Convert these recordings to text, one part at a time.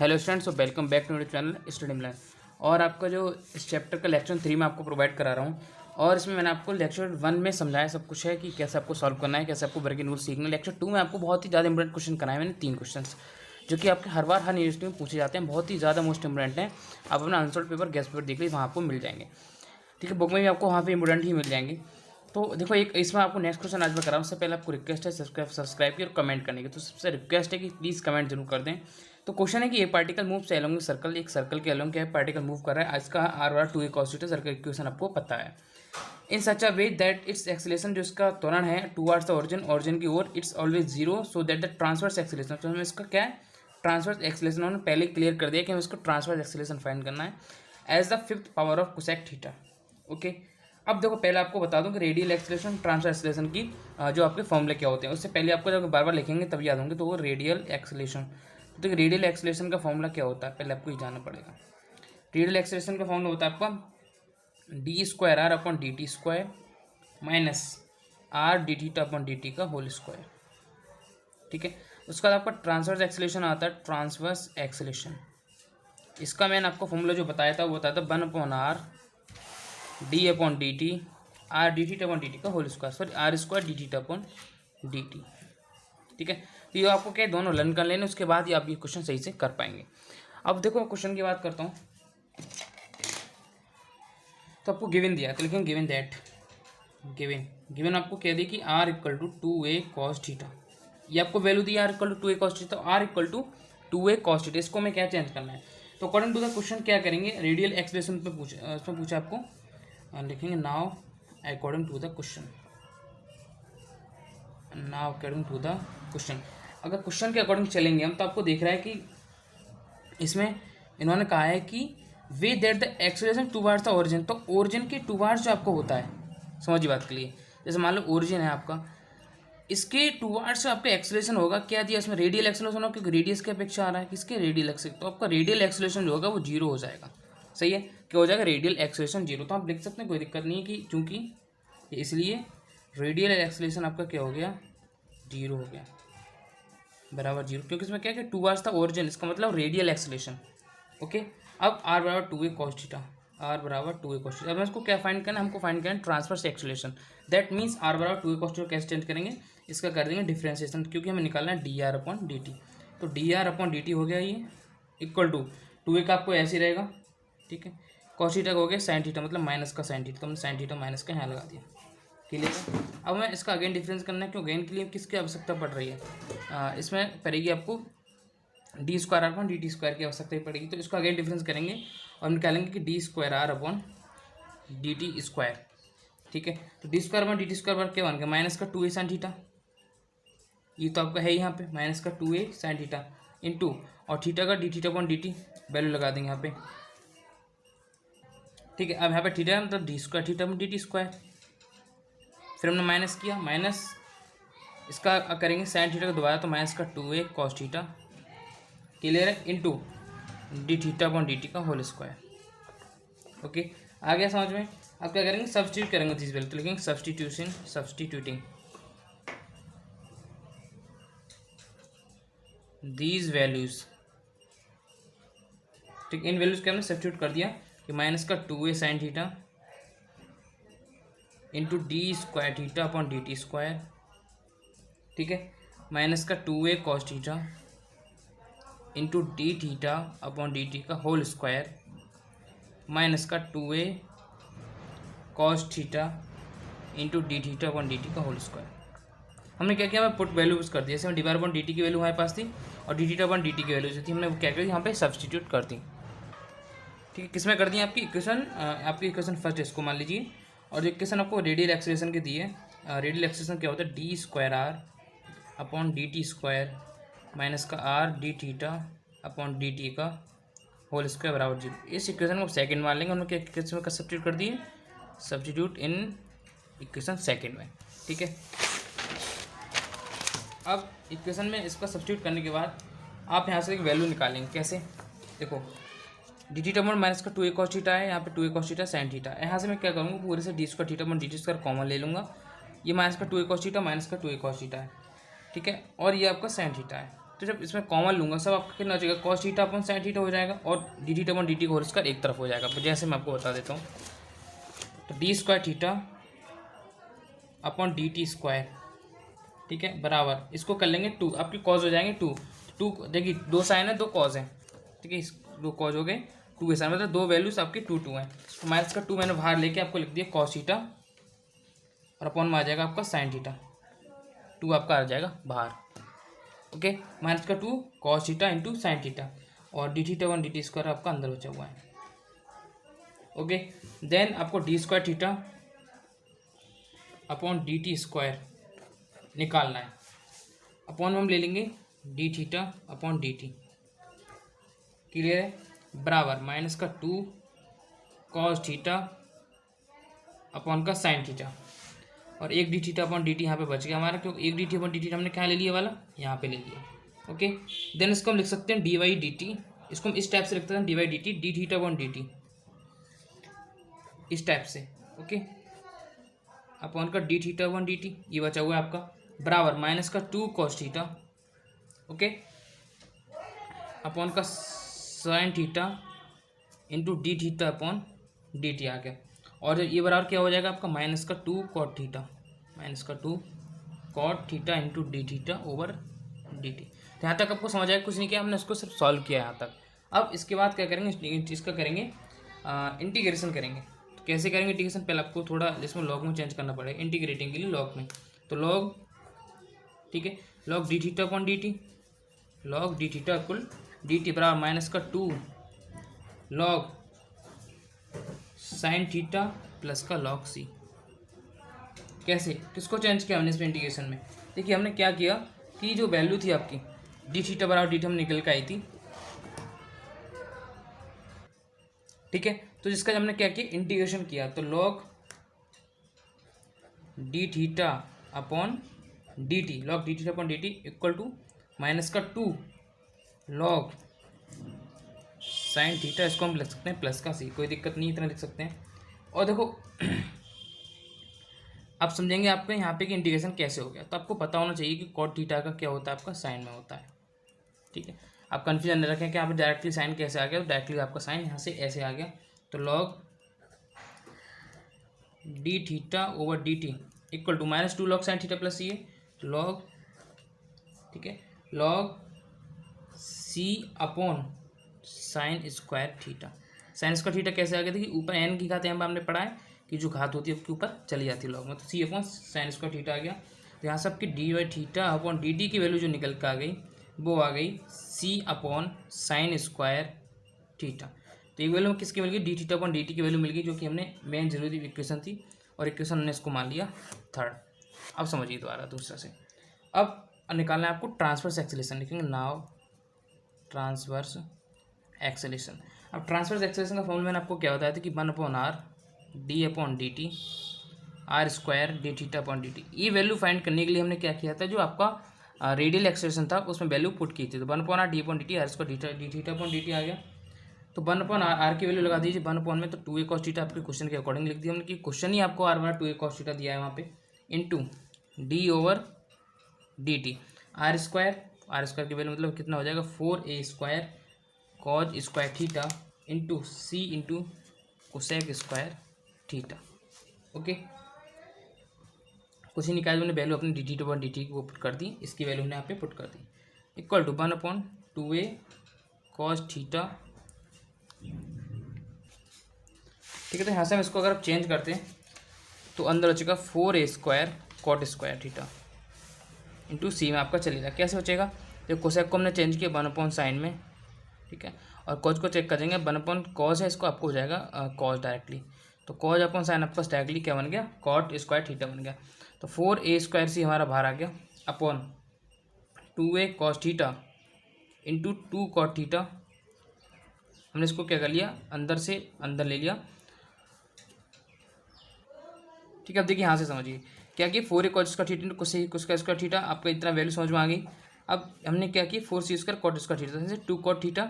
Hello students, welcome back to मेरे channel study Milan. और आपका जो इस चैप्टर का लेक्चर 3 में आपको प्रोवाइड करा रहा हूँ। और इसमें मैंने आपको लेक्चर 1 में समझाया सब कुछ है कि कैसे आपको सॉल्व करना है, कैसे आपको वर्किंग रूल सीखना है। लेक्चर 2 में आपको बहुत ही ज़्यादा इंपॉर्टेंट क्वेश्चन कराए मैंने 3 क्वेश्चन जो कि आपके हर बार हर यूनिवर्सिटी में पूछे जाते हैं, बहुत ही ज़्यादा मोस्ट इंपॉर्टेंट हैं। आप अपना आंसर पेपर गेस्ट पेपर देख लीजिए, वहाँ आपको मिल जाएंगे। ठीक है, बुक में भी आपको वहाँ पे इंपॉर्टेंट ही मिल जाएंगे। तो देखो, एक इसमें आपको नेक्स्ट क्वेश्चन आज मैं कराऊँ, उससे पहले आपको रिक्वेस्ट है सब्सक्राइब की और कमेंट करने की। तो सबसे रिक्वेस्ट है कि प्लीज़ कमेंट जरूर कर दें। तो क्वेश्चन है कि ए पार्टिकल मूव्स अलोंग सर्कल, एक सर्कल के अलोंग क्या पार्टिकल मूव कर रहा है। आज का r/2a cos θ सर्कल इक्वेशन आपको पता है। In such a way that it's acceleration, जो इसका त्वरण है टुवर्ड्स द ओरिजिन की ओर, it's always zero, so that the transverse acceleration, तो हमें इसका क्या है ट्रांसवर्स एक्सेलरेशन उन्होंने पहले क्लियर कर दिया कि हमें इसको ट्रांसवर्स एक्सेलरेशन फाइंड करना है as the 5th power of cosec theta. Okay, अब देखो, पहले आपको बता दूं कि रेडियल एक्सेलरेशन ट्रांसवर्स एक्सेलरेशन की जो आपके फॉर्मूले क्या होते हैं। उससे पहले आपको जब बार बार लिखेंगे तब याद होंगे। तो वो रेडियल एक्सेलरेशन, तो रेडियल एक्सेलरेशन का फॉर्मूला क्या होता है पहले आपको ये जानना पड़ेगा। रेडियल एक्सेलरेशन का फॉर्मूला होता है आपका d²r/dt² माइनस r/dt का होल स्क्वायर। ठीक है, उसके बाद आपका ट्रांसवर्स एक्सेलरेशन आता है ट्रांसवर्स एक्सेलरेशन। इसका मैंने आपको फॉर्मूला जो बताया था वो बताया था 1/r d/dt r/dt का होल स्क्वायर, सॉरी r²dt/dt। ठीक है, तो ये आपको क्या दोनों लर्न कर लेने, उसके बाद ही आप ये क्वेश्चन सही से कर पाएंगे। अब देखो, क्वेश्चन की बात करता हूँ। तो आपको गिवन दिया, तो लिखेंगे गिवन दैट, गिवन आपको कह दी कि r=2a cos θ। ये आपको वैल्यू दी r=2a cos θ, r=2a cos θ। इसको हमें क्या चेंज करना है, तो अकॉर्डिंग टू द क्वेश्चन क्या करेंगे, रेडियल एक्सेलरेशन पे उसमें पूछा आपको, लिखेंगे now according to the question, अगर क्वेश्चन के अकॉर्डिंग चलेंगे हम तो आपको देख रहा है कि इसमें इन्होंने कहा है कि way that the acceleration towards the origin, तो ओरिजिन के टुवर्ड्स जो आपको होता है, समझिए बात के लिए, जैसे मान लो ओरिजिन है आपका, इसके टुवर्ड्स आपका एक्सेलरेशन होगा, क्या दिया इसमें रेडियल एक्सेलरेशन होगा, क्योंकि रेडियस की अपेक्षा आ रहा है किसके रेडियल एक्सेलरेशन, तो आपका रेडियल एक्सेलरेशन जो होगा वो जीरो हो जाएगा। सही है, क्या हो जाएगा रेडियल एक्सेलरेशन जीरो। तो आप लिख सकते हैं, कोई दिक्कत नहीं है कि चूंकि इसलिए रेडियल एक्सेलरेशन आपका क्या हो गया, जीरो हो गया, बराबर जीरो, क्योंकि इसमें क्या है टुवर्ड्स द ओरिजिन, इसका मतलब रेडियल एक्सेलरेशन। ओके, अब r=2a cos θ, r=2a cos θ। अब इसको क्या फाइंड करना है, हमको फाइंड करना है transverse acceleration. That means r=2a cos θ कैसे चेंज करेंगे, इसका कर देंगे डिफ्रेंसिएशन, क्योंकि हमें निकालना है dr/dt। तो dr/dt हो गया ये इक्वल टू 2a का आपको ऐसे ही रहेगा। ठीक है, cos θ का हो गया sin θ, मतलब माइनस का sin θ, तो हमने sin θ माइनस का यहाँ लगा दिया। क्लियर है, अब हमें इसका अगेन डिफरेंस करना है, क्यों अगेन के लिए किसकी आवश्यकता पड़ रही है, इसमें पड़ेगी आपको d²r/dt² की आवश्यकता ही पड़ेगी। तो इसको अगेन डिफरेंस करेंगे और निकालेंगे कि d²r/dt²। ठीक है, तो d²/dt² पर क्या बन गया, माइनस का 2a sin θ, ये तो आपका है यहाँ पे माइनस का 2a sin θ इंटू और थीटा का dθ/dt वैल्यू लगा देंगे यहाँ पे। ठीक है, अब यहाँ पे थीटा मतलब d²θ/dt², फिर हमने माइनस किया, माइनस इसका करेंगे sin θ का दोबारा, तो माइनस का 2a cos θ, क्लियर है, इंटू dθ/dt का होल स्क्वायर। ओके, आ गया समझ में। अब क्या करेंगे, सब्स्टिट्यूट करेंगे दिस वैल्यू, तो लिखेंगे सब्स्टिट्यूटिंग दीज वैल्यूज। ठीक, इन वैल्यूज के हमने सब्स्टिट्यूट कर दिया कि माइनस का 2a sin θ इंटू d²θ/dt²। ठीक है, माइनस का 2a cos θ इंटू dθ/dt का होल स्क्वायर, माइनस का 2a cos θ इंटू dθ/dt का होल स्क्वायर। हमने क्या किया, हमें पुट वैल्यूज कर दिया, जैसे हम d/dt की वैल्यू हमारे पास थी और dθ/dt की वैल्यू जो थी, हमने वो क्या किया यहाँ पे सब्स्टिट्यूट कर दी। ठीक है, किसमें कर दी आपकी इक्वेशन फर्स्ट, इसको मान लीजिए। और जो इक्वेशन आपको रेडियल एक्सेलरेशन की दी है, रेडियल एक्सेलरेशन क्या होता है, d²r/dt² माइनस का r/dθ/dt का होल स्क्वायर बराबर जीरो। इस इक्वेशन को सेकंड मान लेंगे, उन्होंने इक्वेशन में सब्स्टिट्यूट कर दिए, सब्स्टिट्यूट इन इक्वेशन सेकंड में। ठीक है, अब इक्वेशन में इसका सब्स्टिट्यूट करने के बाद आप यहाँ से एक वैल्यू निकालेंगे, कैसे, देखो dθ माइनस का 2a cos θ है, यहाँ पे 2a cos θ sin θ, यहाँ से मैं क्या करूँगा, पूरे से d²θ/dt² कॉमन ले लूँगा। ये माइनस का 2a cos θ माइनस का 2a cos θ है। ठीक है, और ये आपका sin θ है। तो जब इसमें कॉमन लूँगा सब आपका कितना हो जाएगा, cos theta upon sine theta हो जाएगा, और D theta upon D T का होल स्क्वायर एक तरफ हो जाएगा। जैसे मैं आपको बता देता हूँ, तो D square theta upon D T square, ठीक है, बराबर इसको कर लेंगे 2, आपके कॉज हो जाएंगे 2 देखिए 2 साइन है 2 कॉज है, ठीक है, 2 कॉज हो गए 2 के साइन, मतलब 2 वैल्यूज आपकी 2 2 हैं। तो माइनस का 2 मैंने बाहर लेके आपको लिख दिया कॉस थीटा, और अपॉन में आ जाएगा आपका साइन थीटा, 2 आपका आ जाएगा बाहर। ओके, माइनस का 2 cos theta into sine theta, और D theta 1 D T square आपका अंदर बचा हुआ है। ओके, देन आपको D square theta upon D T square निकालना है। अपॉन में हम ले लेंगे D theta upon D T, clear है, बराबर माइनस का 2 कॉस थीटा अपॉन का साइन थीटा, और एक D theta upon D T यहाँ पे बच गया हमारा, क्योंकि एक D T upon D T हमने क्या ले लिया वाला, यहाँ पे ले लिया। ओके, देन इसको हम लिख सकते हैं डी वाई डी टी, इसको हम इस टाइप से लिखते हैं D Y D T, D theta upon D T, इस टाइप से। ओके, अपॉन का D theta upon D T, ये बचा हुआ है आपका, बराबर माइनस का 2 कॉस थीटा, ओके, अपॉन का sine theta into D theta upon D T आ गया, और ये बराबर क्या हो जाएगा आपका, माइनस का 2 कॉट थीटा, माइनस का 2 cot theta into D theta over D t. तो यहाँ तक आपको समझ आएगा, कुछ नहीं किया हमने, उसको सिर्फ सॉल्व किया यहाँ तक। अब इसके बाद क्या करेंगे, इसका करेंगे इंटीग्रेशन करेंगे। तो कैसे करेंगे इंटीग्रेशन, पहले आपको थोड़ा इसमें लॉग में चेंज करना पड़ेगा इंटीग्रेटिंग के लिए, लॉग में, तो लॉग, ठीक है, log D theta upon D t, log D theta equal D T बराबर माइनस का 2 लॉग साइन थीटा प्लस का लॉग सी। कैसे, किसको चेंज किया हमने इसमें इंटीग्रेशन में, देखिए हमने क्या किया कि जो वैल्यू थी आपकी डी थीटा बराबर डी टी हम निकल के आई थी, ठीक है, तो जिसका हमने क्या किया इंटीग्रेशन किया, तो log D theta upon D t, log D theta upon D T equal to minus का 2 लॉग साइन थीटा, इसको हम लिख सकते हैं प्लस का सी, कोई दिक्कत नहीं, इतना लिख सकते हैं। और देखो आप समझेंगे आपको यहाँ पे कि इंटीग्रेशन कैसे हो गया, तो आपको पता होना चाहिए कि कॉट थीटा का क्या होता है, आपका साइन में होता है, ठीक है, आप कन्फ्यूजन न रखें कि आप डायरेक्टली साइन कैसे आ गया, तो डायरेक्टली आपका साइन यहाँ से ऐसे आ गया, तो log D theta over D T equal to minus 2 log sine theta plus C है, लॉग, ठीक है, log C upon sine square theta. Sine square theta कैसे आ गया, देखिए ऊपर एन की घात यहाँ पर हमने पढ़ा है कि जो घात होती है उसके ऊपर चली जाती है लॉग में, तो c upon sine square theta आ गया। तो यहाँ से आपकी d y theta upon D t की वैल्यू जो निकल के आ गई वो आ गई c upon sine square theta. तो ये वैल्यू किसकी मिल गई, d theta upon D t की वैल्यू मिल गई, जो कि हमने मेन जरूरी इक्वेशन थी, और इक्वेशन हमने इसको मान लिया थर्ड। अब समझिए दोबारा दूसरा से, अब निकालना है आपको ट्रांसवर्स एक्सेलेरेशन, लिखेंगे नाउ ट्रांसवर्स एक्सेलेरेशन। अब ट्रांसवर्स एक्सेलेरेशन का फॉर्मूला मैंने आपको क्या बताया था कि 1 upon R D upon D T R square D theta upon D T. ये वैल्यू फाइंड करने के लिए हमने क्या किया था, जो आपका रेडियल एक्सेलेरेशन था उसमें वैल्यू पुट की थी, तो 1 upon R D upon D T R square D theta upon D T आ गया। तो 1 अपॉन आर की वैल्यू लगा दीजिए 1 अपॉन में, तो 2a cos थीटा आपके क्वेश्चन के अकॉर्डिंग लिख दिया हमने कि क्वेश्चन ही आपको आर बना 2a cos थीटा दिया है वहाँ पे, into D over D T R square की वैल्यू मतलब कितना हो जाएगा 4a square cos square theta into C into cosec square theta. Okay, कुछ ही निकाल मैंने वैल्यू अपनी D T upon D T को पुट कर दी, इसकी वैल्यू हमने यहाँ पे पुट कर दी, equal to 1 upon 2a cos theta, ठीक है। तो यहाँ से हम इसको अगर आप चेंज करते हैं तो अंदर हो चुका 4a square cot square theta into C में आपका चलेगा, कैसे बचेगा, तो कोसेक को हमने चेंज किया 1 अपॉन साइन में, ठीक है, और कॉज को चेक करेंगे 1 अपॉन कॉज है, इसको आपको हो जाएगा कॉज डायरेक्टली, तो कॉज अपॉन साइन आपका डायरेक्टली क्या बन गया कॉट स्क्वायर थीटा बन गया। तो 4a स्क्वायर सी हमारा बाहर आ गया upon 2a cos theta into 2 cot theta, हमने इसको क्या कर लिया अंदर से अंदर ले लिया, ठीक है। अब देखिए यहाँ से समझिए क्या कि 4a cos square theta into cosec square theta, आपका इतना वैल्यू समझ में आ गई। अब हमने क्या किया 4c square cot square theta से 2 कॉट थीटा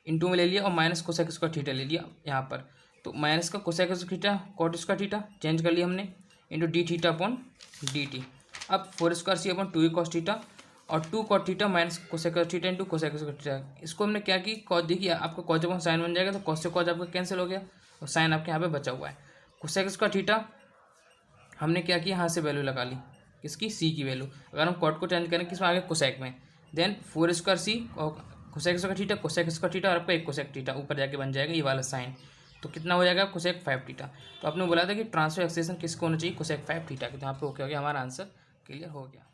इंटू में ले लिया और माइनस कोसेक स्क्वायर थीटा ले लिया यहाँ पर, तो माइनस का cosec square theta cot square theta change कर लिया हमने into D theta upon D t. अब 4 square c upon 2a cos theta और 2 cot theta minus cosec theta into cosec theta. इसको हमने क्या की, कॉस देखिए आपका कॉस जब साइन बन जाएगा तो कॉस से कॉस आपका कैंसिल हो गया और साइन आपके यहाँ पे बचा हुआ है। कोसेक का थीटा हमने क्या किया, यहाँ से वैल्यू लगा ली किसकी, सी की वैल्यू। अगर हम कॉट को चेंज करें किस में, आगे कोसेक में, देन 4 स्क्वायर सी और कोसेक का थीटा, कोसेक का थीटा और आपका एक कोसेक थीटा ऊपर जाके बन जाएगा ये वाला साइन। तो कितना हो जाएगा, कोसेक 5 थीटा। तो आपने बोला था कि ट्रांसफर एक्सप्रेशन किसको होना चाहिए, कोसेक 5 थीटा की। तो यहाँ पे ओके हो गया, हमारा आंसर क्लियर हो गया।